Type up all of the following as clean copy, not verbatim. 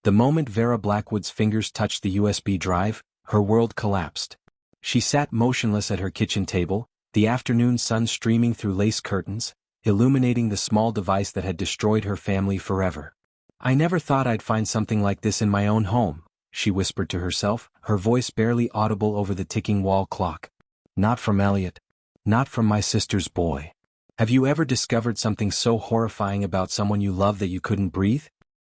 The moment Vera Blackwood's fingers touched the USB drive, her world collapsed. She sat motionless at her kitchen table, the afternoon sun streaming through lace curtains, illuminating the small device that had destroyed her family forever. "I never thought I'd find something like this in my own home," she whispered to herself, her voice barely audible over the ticking wall clock. "Not from Elliot. Not from my sister's boy." Have you ever discovered something so horrifying about someone you love that you couldn't breathe?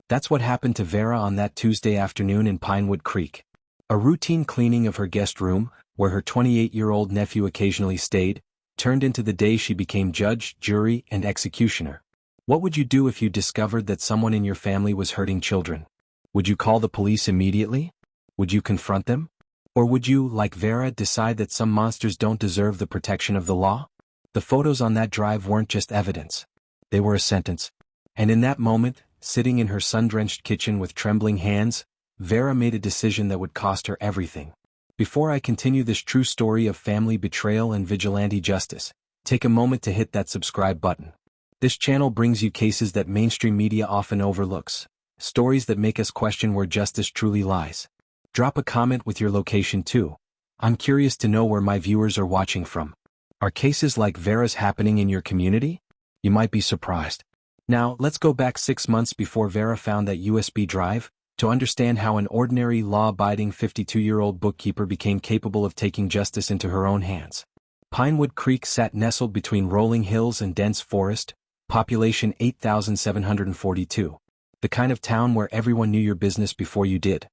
That's what happened to Vera on that Tuesday afternoon in Pinewood Creek. A routine cleaning of her guest room, where her 28-year-old nephew occasionally stayed, turned into the day she became judge, jury, and executioner. What would you do if you discovered that someone in your family was hurting children? Would you call the police immediately? Would you confront them? Or would you, like Vera, decide that some monsters don't deserve the protection of the law? The photos on that drive weren't just evidence. They were a sentence. And in that moment, sitting in her sun-drenched kitchen with trembling hands, Vera made a decision that would cost her everything. Before I continue this true story of family betrayal and vigilante justice, take a moment to hit that subscribe button. This channel brings you cases that mainstream media often overlooks, stories that make us question where justice truly lies. Drop a comment with your location too. I'm curious to know where my viewers are watching from. Are cases like Vera's happening in your community? You might be surprised. Now, let's go back 6 months before Vera found that USB drive, to understand how an ordinary, law-abiding 52-year-old bookkeeper became capable of taking justice into her own hands. Pinewood Creek sat nestled between rolling hills and dense forest, population 8,742. The kind of town where everyone knew your business before you did.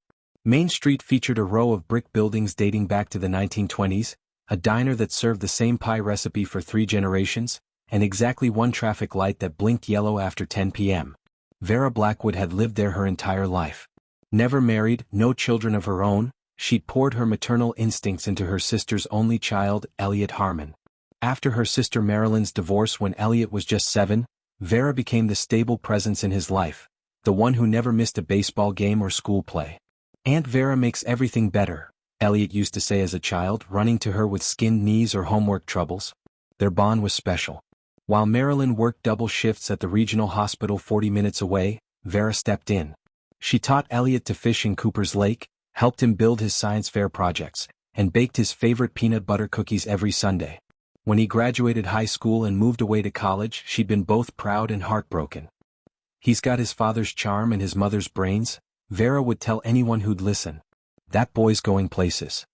Main Street featured a row of brick buildings dating back to the 1920s, a diner that served the same pie recipe for 3 generations, and exactly one traffic light that blinked yellow after 10 p.m. Vera Blackwood had lived there her entire life. Never married, no children of her own, she'd poured her maternal instincts into her sister's only child, Elliot Harmon. After her sister Marilyn's divorce when Elliot was just 7, Vera became the stable presence in his life, the one who never missed a baseball game or school play. "Aunt Vera makes everything better," Elliot used to say as a child, running to her with skinned knees or homework troubles. Their bond was special. While Marilyn worked double shifts at the regional hospital 40 minutes away, Vera stepped in. She taught Elliot to fish in Cooper's Lake, helped him build his science fair projects, and baked his favorite peanut butter cookies every Sunday. When he graduated high school and moved away to college, she'd been both proud and heartbroken. "He's got his father's charm and his mother's brains," Vera would tell anyone who'd listen. "That boy's going places."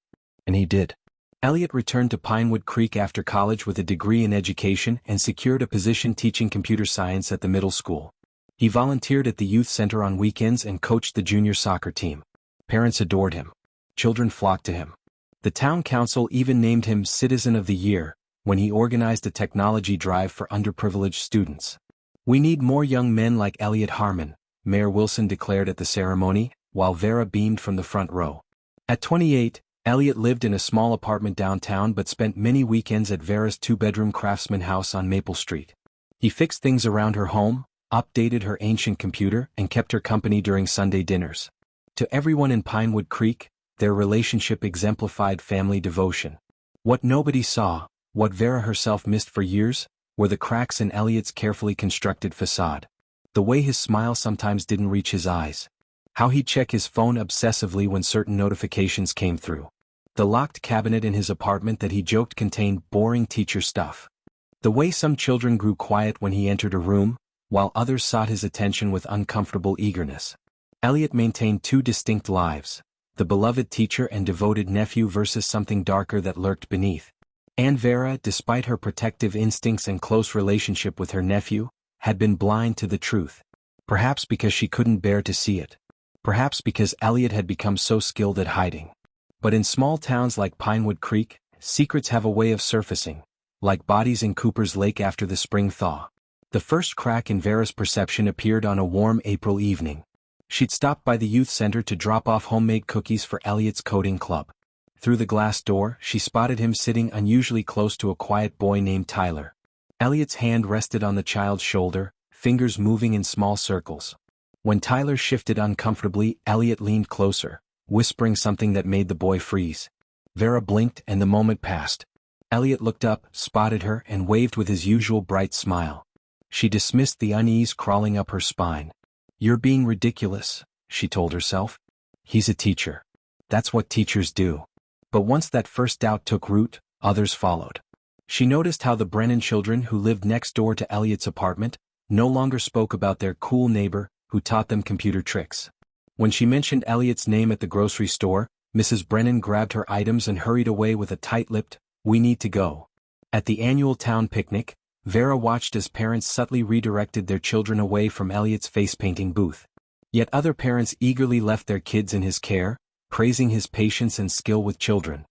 And he did. Elliot returned to Pinewood Creek after college with a degree in education and secured a position teaching computer science at the middle school. He volunteered at the youth center on weekends and coached the junior soccer team. Parents adored him. Children flocked to him. The town council even named him Citizen of the Year when he organized a technology drive for underprivileged students. "We need more young men like Elliot Harmon," Mayor Wilson declared at the ceremony, while Vera beamed from the front row. At 28, Elliot lived in a small apartment downtown but spent many weekends at Vera's 2-bedroom craftsman house on Maple Street. He fixed things around her home, updated her ancient computer, and kept her company during Sunday dinners. To everyone in Pinewood Creek, their relationship exemplified family devotion. What nobody saw, what Vera herself missed for years, were the cracks in Elliot's carefully constructed facade. The way his smile sometimes didn't reach his eyes. How he'd check his phone obsessively when certain notifications came through. The locked cabinet in his apartment that he joked contained boring teacher stuff. The way some children grew quiet when he entered a room, while others sought his attention with uncomfortable eagerness. Elliot maintained 2 distinct lives, the beloved teacher and devoted nephew versus something darker that lurked beneath. And Vera, despite her protective instincts and close relationship with her nephew, had been blind to the truth. Perhaps because she couldn't bear to see it. Perhaps because Elliot had become so skilled at hiding. But in small towns like Pinewood Creek, secrets have a way of surfacing, like bodies in Cooper's Lake after the spring thaw. The first crack in Vera's perception appeared on a warm April evening. She'd stopped by the youth center to drop off homemade cookies for Elliot's coding club. Through the glass door, she spotted him sitting unusually close to a quiet boy named Tyler. Elliot's hand rested on the child's shoulder, fingers moving in small circles. When Tyler shifted uncomfortably, Elliot leaned closer, whispering something that made the boy freeze. Vera blinked and the moment passed. Elliot looked up, spotted her, and waved with his usual bright smile. She dismissed the unease crawling up her spine. "You're being ridiculous," she told herself. He's a teacher. That's what teachers do. But once that first doubt took root, others followed. She noticed how the Brennan children who lived next door to Elliot's apartment no longer spoke about their cool neighbor who taught them computer tricks. When she mentioned Elliot's name at the grocery store, Mrs. Brennan grabbed her items and hurried away with a tight-lipped, "We need to go." At the annual town picnic, Vera watched as parents subtly redirected their children away from Elliot's face-painting booth. Yet other parents eagerly left their kids in his care, praising his patience and skill with children.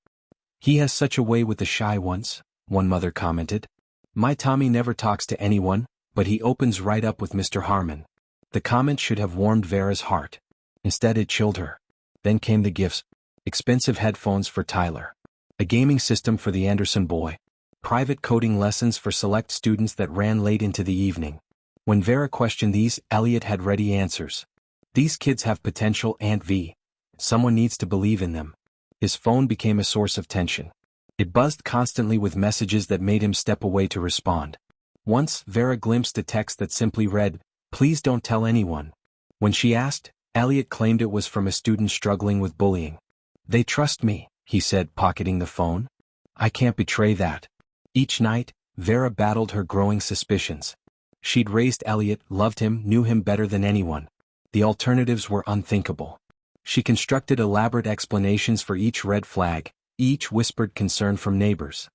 "He has such a way with the shy ones," one mother commented. "My Tommy never talks to anyone, but he opens right up with Mr. Harmon." The comment should have warmed Vera's heart. Instead it chilled her. Then came the gifts. Expensive headphones for Tyler. A gaming system for the Anderson boy. Private coding lessons for select students that ran late into the evening. When Vera questioned these, Elliot had ready answers. "These kids have potential, Aunt V. Someone needs to believe in them." His phone became a source of tension. It buzzed constantly with messages that made him step away to respond. Once, Vera glimpsed a text that simply read, "Please don't tell anyone." When she asked, Elliot claimed it was from a student struggling with bullying. "They trust me," he said, pocketing the phone. "I can't betray that." Each night, Vera battled her growing suspicions. She'd raised Elliot, loved him, knew him better than anyone. The alternatives were unthinkable. She constructed elaborate explanations for each red flag, each whispered concern from neighbors.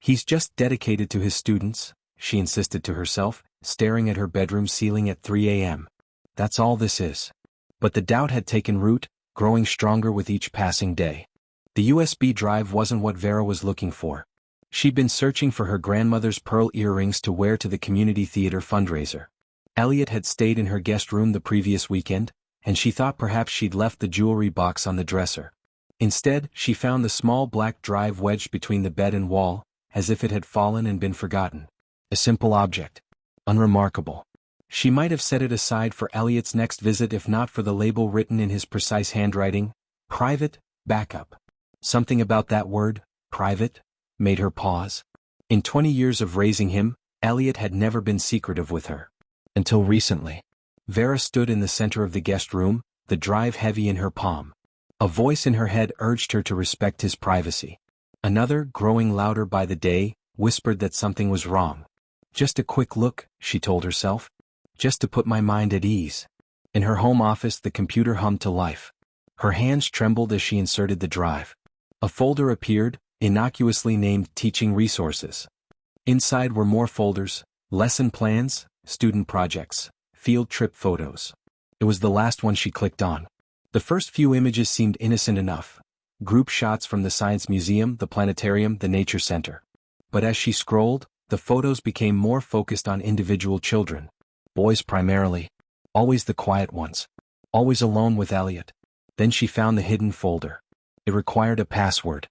"He's just dedicated to his students," she insisted to herself, staring at her bedroom ceiling at 3 a.m. "That's all this is." But the doubt had taken root, growing stronger with each passing day. The USB drive wasn't what Vera was looking for. She'd been searching for her grandmother's pearl earrings to wear to the community theater fundraiser. Elliot had stayed in her guest room the previous weekend, and she thought perhaps she'd left the jewelry box on the dresser. Instead, she found the small black drive wedged between the bed and wall, as if it had fallen and been forgotten. A simple object. Unremarkable. She might have set it aside for Elliot's next visit if not for the label written in his precise handwriting, "Private, Backup." Something about that word, private, made her pause. In 20 years of raising him, Elliot had never been secretive with her. Until recently. Vera stood in the center of the guest room, the drive heavy in her palm. A voice in her head urged her to respect his privacy. Another, growing louder by the day, whispered that something was wrong. "Just a quick look," she told herself. "Just to put my mind at ease." In her home office, the computer hummed to life. Her hands trembled as she inserted the drive. A folder appeared, innocuously named Teaching Resources. Inside were more folders, lesson plans, student projects, field trip photos. It was the last one she clicked on. The first few images seemed innocent enough. Group shots from the Science Museum, the planetarium, the Nature Center. But as she scrolled, the photos became more focused on individual children. Boys primarily. Always the quiet ones. Always alone with Elliot. Then she found the hidden folder. It required a password.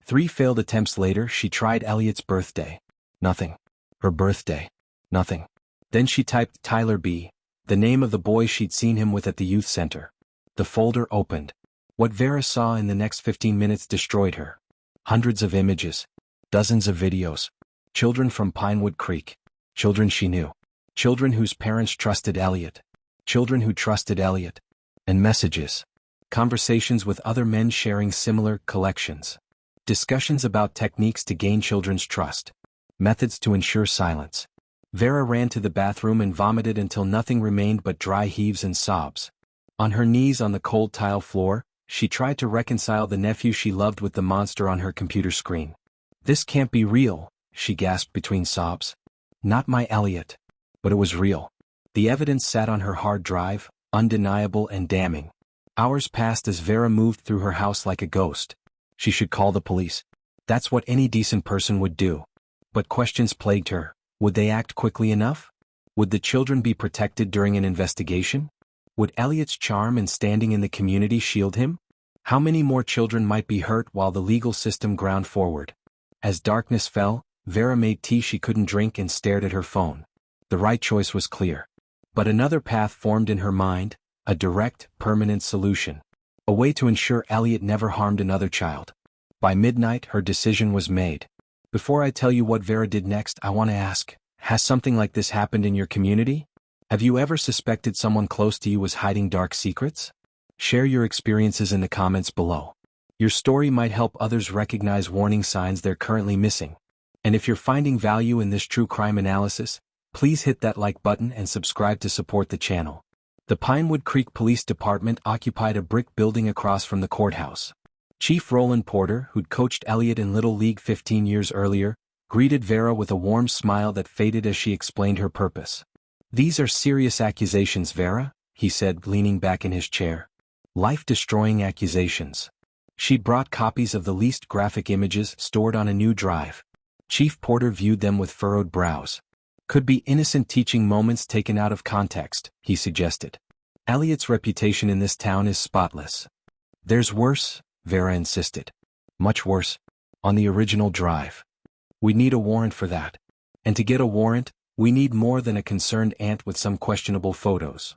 3 failed attempts later, she tried Elliot's birthday. Nothing. Her birthday. Nothing. Then she typed Tyler B., the name of the boy she'd seen him with at the youth center. The folder opened. What Vera saw in the next 15 minutes destroyed her. Hundreds of images. Dozens of videos. Children from Pinewood Creek. Children she knew. Children whose parents trusted Elliot. Children who trusted Elliot. And messages. Conversations with other men sharing similar collections. Discussions about techniques to gain children's trust. Methods to ensure silence. Vera ran to the bathroom and vomited until nothing remained but dry heaves and sobs. On her knees on the cold tile floor, she tried to reconcile the nephew she loved with the monster on her computer screen. "This can't be real," she gasped between sobs. "Not my Elliot." But it was real. The evidence sat on her hard drive, undeniable and damning. Hours passed as Vera moved through her house like a ghost. She should call the police. That's what any decent person would do. But questions plagued her. Would they act quickly enough? Would the children be protected during an investigation? Would Elliot's charm and standing in the community shield him? How many more children might be hurt while the legal system ground forward? As darkness fell, Vera made tea she couldn't drink and stared at her phone. The right choice was clear. But another path formed in her mind, a direct, permanent solution. A way to ensure Elliot never harmed another child. By midnight, her decision was made. Before I tell you what Vera did next, I want to ask, has something like this happened in your community? Have you ever suspected someone close to you was hiding dark secrets? Share your experiences in the comments below. Your story might help others recognize warning signs they're currently missing. And if you're finding value in this true crime analysis, please hit that like button and subscribe to support the channel. The Pinewood Creek Police Department occupied a brick building across from the courthouse. Chief Roland Porter, who'd coached Elliot in Little League 15 years earlier, greeted Vera with a warm smile that faded as she explained her purpose. "These are serious accusations, Vera," he said, leaning back in his chair. "Life-destroying accusations." She'd brought copies of the least graphic images stored on a new drive. Chief Porter viewed them with furrowed brows. "Could be innocent teaching moments taken out of context," he suggested. "Elliot's reputation in this town is spotless." "There's worse," Vera insisted. "Much worse. On the original drive. We need a warrant for that. And to get a warrant, we need more than a concerned aunt with some questionable photos."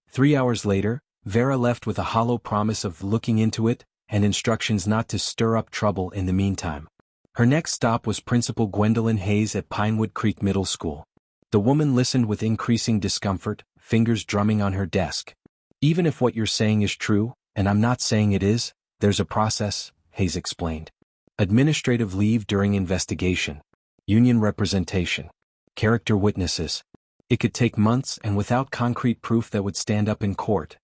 3 hours later, Vera left with a hollow promise of looking into it, and instructions not to stir up trouble in the meantime. Her next stop was Principal Gwendolyn Hayes at Pinewood Creek Middle School. The woman listened with increasing discomfort, fingers drumming on her desk. "Even if what you're saying is true, and I'm not saying it is, there's a process," Hayes explained. "Administrative leave during investigation. Union representation. Character witnesses. It could take months and without concrete proof that would stand up in court."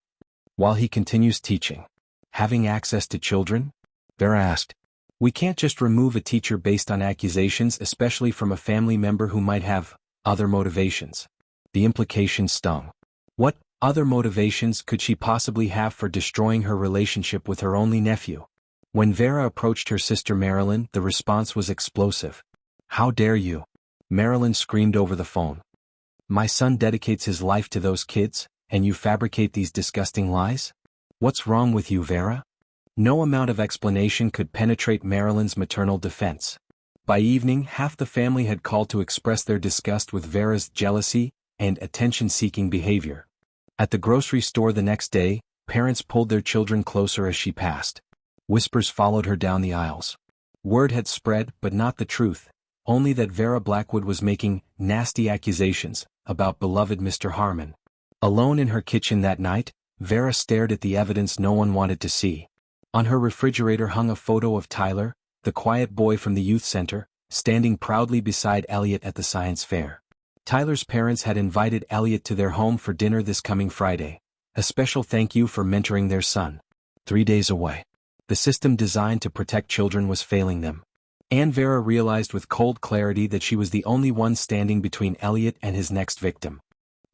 While he continues teaching. "Having access to children?" Vera asked. "We can't just remove a teacher based on accusations, especially from a family member who might have other motivations." The implication stung. What other motivations could she possibly have for destroying her relationship with her only nephew? When Vera approached her sister Marilyn, the response was explosive. "How dare you?" Marilyn screamed over the phone. "My son dedicates his life to those kids, and you fabricate these disgusting lies? What's wrong with you, Vera?" No amount of explanation could penetrate Marilyn's maternal defense. By evening, half the family had called to express their disgust with Vera's jealousy and attention-seeking behavior. At the grocery store the next day, parents pulled their children closer as she passed. Whispers followed her down the aisles. Word had spread, but not the truth, only that Vera Blackwood was making nasty accusations about beloved Mr. Harmon. Alone in her kitchen that night, Vera stared at the evidence no one wanted to see. On her refrigerator hung a photo of Tyler, the quiet boy from the youth center, standing proudly beside Elliot at the science fair. Tyler's parents had invited Elliot to their home for dinner this coming Friday, a special thank you for mentoring their son. 3 days away. The system designed to protect children was failing them. And Vera realized with cold clarity that she was the only one standing between Elliot and his next victim.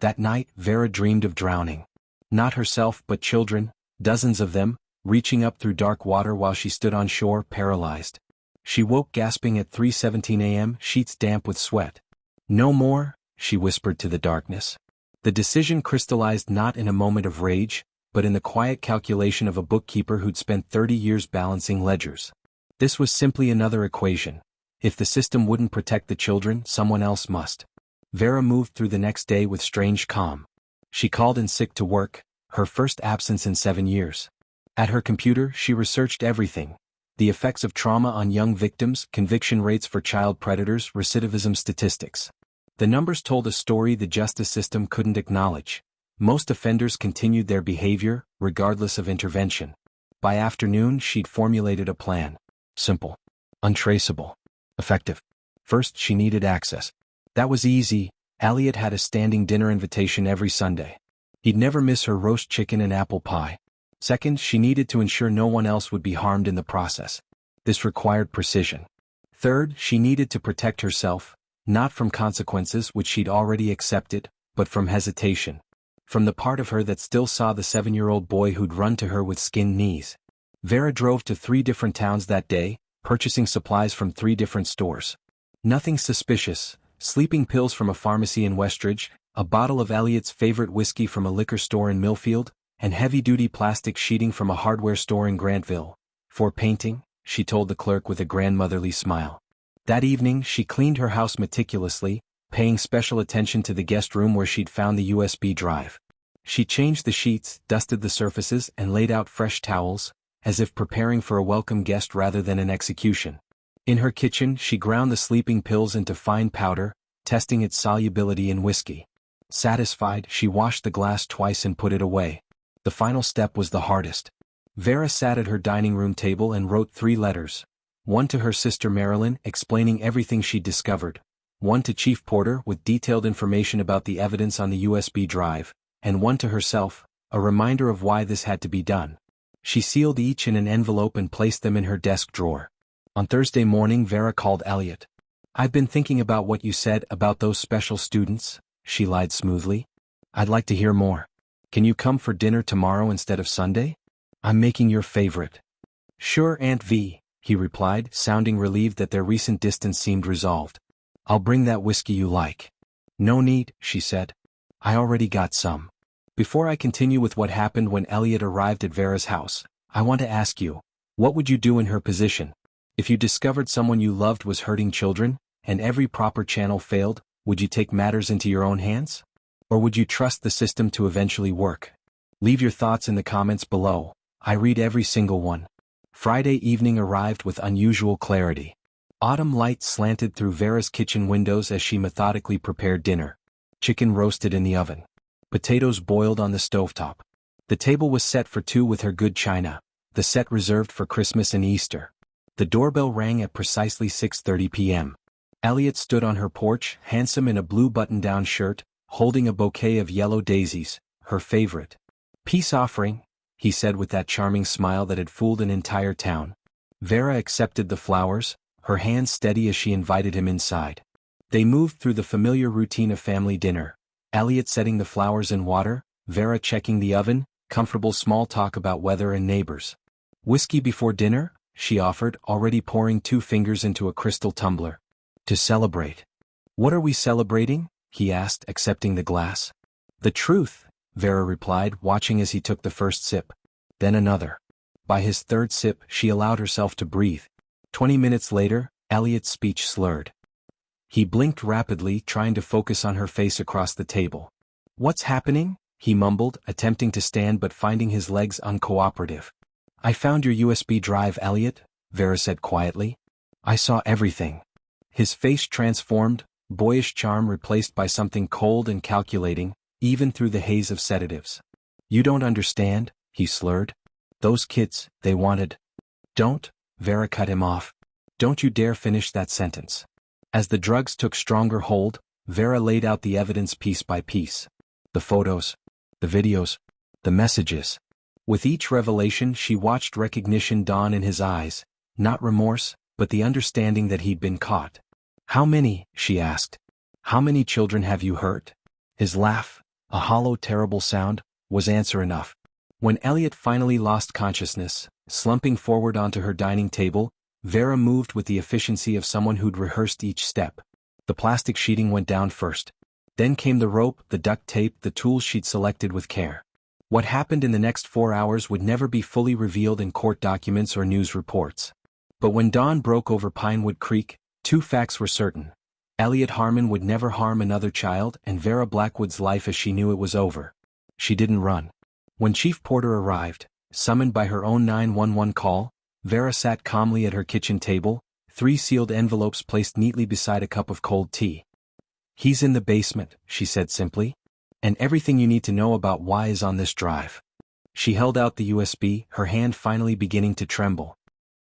That night, Vera dreamed of drowning. Not herself but children, dozens of them, reaching up through dark water while she stood on shore, paralyzed. She woke gasping at 3:17 a.m., sheets damp with sweat. "No more," she whispered to the darkness. The decision crystallized not in a moment of rage, but in the quiet calculation of a bookkeeper who'd spent 30 years balancing ledgers. This was simply another equation. If the system wouldn't protect the children, someone else must. Vera moved through the next day with strange calm. She called in sick to work, her first absence in 7 years. At her computer, she researched everything. The effects of trauma on young victims, conviction rates for child predators, recidivism statistics. The numbers told a story the justice system couldn't acknowledge. Most offenders continued their behavior, regardless of intervention. By afternoon, she'd formulated a plan. Simple. Untraceable. Effective. First, she needed access. That was easy. Elliot had a standing dinner invitation every Sunday. He'd never miss her roast chicken and apple pie. Second, she needed to ensure no one else would be harmed in the process. This required precision. Third, she needed to protect herself, not from consequences which she'd already accepted, but from hesitation. From the part of her that still saw the 7-year-old boy who'd run to her with skinned knees. Vera drove to 3 different towns that day, purchasing supplies from 3 different stores. Nothing suspicious: sleeping pills from a pharmacy in Westridge, a bottle of Elliot's favorite whiskey from a liquor store in Millfield, and heavy-duty plastic sheeting from a hardware store in Grantville. "For painting," she told the clerk with a grandmotherly smile. That evening, she cleaned her house meticulously, paying special attention to the guest room where she'd found the USB drive. She changed the sheets, dusted the surfaces, and laid out fresh towels, as if preparing for a welcome guest rather than an execution. In her kitchen, she ground the sleeping pills into fine powder, testing its solubility in whiskey. Satisfied, she washed the glass twice and put it away. The final step was the hardest. Vera sat at her dining room table and wrote 3 letters. One to her sister Marilyn, explaining everything she'd discovered. One to Chief Porter with detailed information about the evidence on the USB drive, and one to herself, a reminder of why this had to be done. She sealed each in an envelope and placed them in her desk drawer. On Thursday morning, Vera called Elliot. "I've been thinking about what you said about those special students," she lied smoothly. "I'd like to hear more. Can you come for dinner tomorrow instead of Sunday? I'm making your favorite." "Sure, Aunt V," he replied, sounding relieved that their recent distance seemed resolved. "I'll bring that whiskey you like." "No need," she said. "I already got some." Before I continue with what happened when Elliot arrived at Vera's house, I want to ask you, what would you do in her position? If you discovered someone you loved was hurting children, and every proper channel failed, would you take matters into your own hands? Or would you trust the system to eventually work? Leave your thoughts in the comments below. I read every single one. Friday evening arrived with unusual clarity. Autumn light slanted through Vera's kitchen windows as she methodically prepared dinner. Chicken roasted in the oven. Potatoes boiled on the stovetop. The table was set for 2 with her good china, the set reserved for Christmas and Easter. The doorbell rang at precisely 6:30 p.m. Elliot stood on her porch, handsome in a blue button-down shirt, holding a bouquet of yellow daisies, her favorite. "Peace offering," he said with that charming smile that had fooled an entire town. Vera accepted the flowers, her hands steady as she invited him inside. They moved through the familiar routine of family dinner. Elliot setting the flowers in water, Vera checking the oven, comfortable small talk about weather and neighbors. "Whiskey before dinner?" she offered, already pouring 2 fingers into a crystal tumbler. "To celebrate." "What are we celebrating?" he asked, accepting the glass. "The truth," Vera replied, watching as he took the first sip. Then another. By his 3rd sip, she allowed herself to breathe. 20 minutes later, Elliot's speech slurred. He blinked rapidly, trying to focus on her face across the table. "What's happening?" he mumbled, attempting to stand but finding his legs uncooperative. "I found your USB drive, Elliot," Vera said quietly. "I saw everything." His face transformed, boyish charm replaced by something cold and calculating, even through the haze of sedatives. "You don't understand," he slurred. "Those kids, they wanted—" "Don't," Vera cut him off. "Don't you dare finish that sentence." As the drugs took stronger hold, Vera laid out the evidence piece by piece. The photos, the videos, the messages. With each revelation she watched recognition dawn in his eyes, not remorse, but the understanding that he'd been caught. "How many?" she asked. "How many children have you hurt?" His laugh, a hollow terrible sound, was answer enough. When Elliot finally lost consciousness, slumping forward onto her dining table, Vera moved with the efficiency of someone who'd rehearsed each step. The plastic sheeting went down first. Then came the rope, the duct tape, the tools she'd selected with care. What happened in the next 4 hours would never be fully revealed in court documents or news reports. But when dawn broke over Pinewood Creek, 2 facts were certain. Elliot Harmon would never harm another child, and Vera Blackwood's life as she knew it was over. She didn't run. When Chief Porter arrived, summoned by her own 911 call, Vera sat calmly at her kitchen table, 3 sealed envelopes placed neatly beside a cup of cold tea. "He's in the basement," she said simply. "And everything you need to know about why is on this drive." She held out the USB, her hand finally beginning to tremble.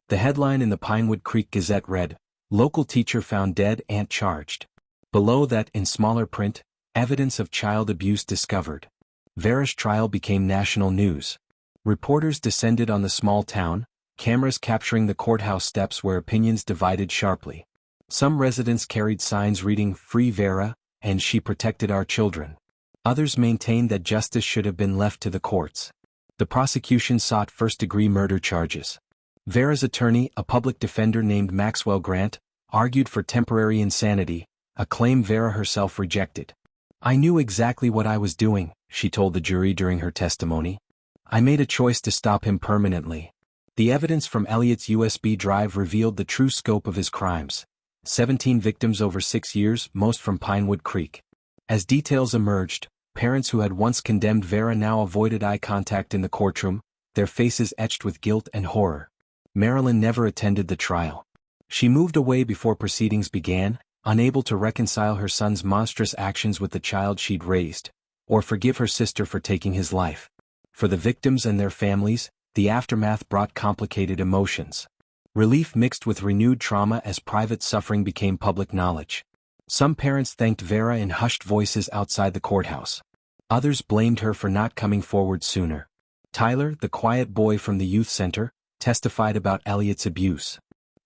The headline in the Pinewood Creek Gazette read, "Local teacher found dead, aunt charged." Below that, in smaller print, "Evidence of child abuse discovered." Vera's trial became national news. Reporters descended on the small town, cameras capturing the courthouse steps where opinions divided sharply. Some residents carried signs reading, "Free Vera," and "She protected our children." Others maintained that justice should have been left to the courts. The prosecution sought first-degree murder charges. Vera's attorney, a public defender named Maxwell Grant, argued for temporary insanity, a claim Vera herself rejected. "I knew exactly what I was doing," she told the jury during her testimony. "I made a choice to stop him permanently." The evidence from Elliot's USB drive revealed the true scope of his crimes. 17 victims over 6 years, most from Pinewood Creek. As details emerged, parents who had once condemned Vera now avoided eye contact in the courtroom, their faces etched with guilt and horror. Marilyn never attended the trial. She moved away before proceedings began, unable to reconcile her son's monstrous actions with the child she'd raised, or forgive her sister for taking his life. For the victims and their families, the aftermath brought complicated emotions. Relief mixed with renewed trauma as private suffering became public knowledge. Some parents thanked Vera in hushed voices outside the courthouse. Others blamed her for not coming forward sooner. Tyler, the quiet boy from the youth center, testified about Elliot's abuse.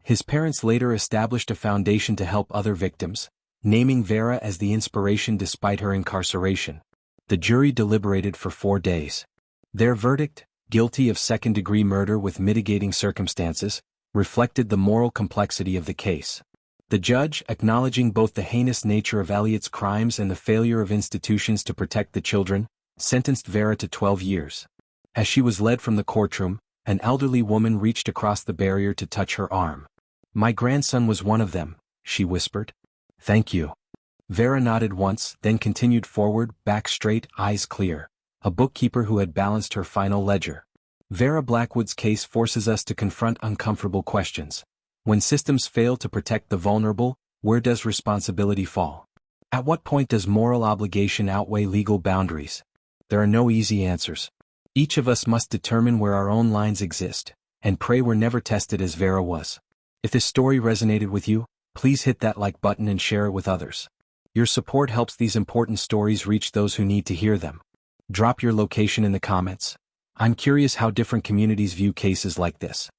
His parents later established a foundation to help other victims, naming Vera as the inspiration despite her incarceration. The jury deliberated for 4 days. Their verdict, guilty of second-degree murder with mitigating circumstances, reflected the moral complexity of the case. The judge, acknowledging both the heinous nature of Elliot's crimes and the failure of institutions to protect the children, sentenced Vera to 12 years. As she was led from the courtroom, an elderly woman reached across the barrier to touch her arm. "My grandson was one of them," she whispered. "Thank you." Vera nodded once, then continued forward, back straight, eyes clear. A bookkeeper who had balanced her final ledger. Vera Blackwood's case forces us to confront uncomfortable questions. When systems fail to protect the vulnerable, where does responsibility fall? At what point does moral obligation outweigh legal boundaries? There are no easy answers. Each of us must determine where our own lines exist, and pray we're never tested as Vera was. If this story resonated with you, please hit that like button and share it with others. Your support helps these important stories reach those who need to hear them. Drop your location in the comments. I'm curious how different communities view cases like this.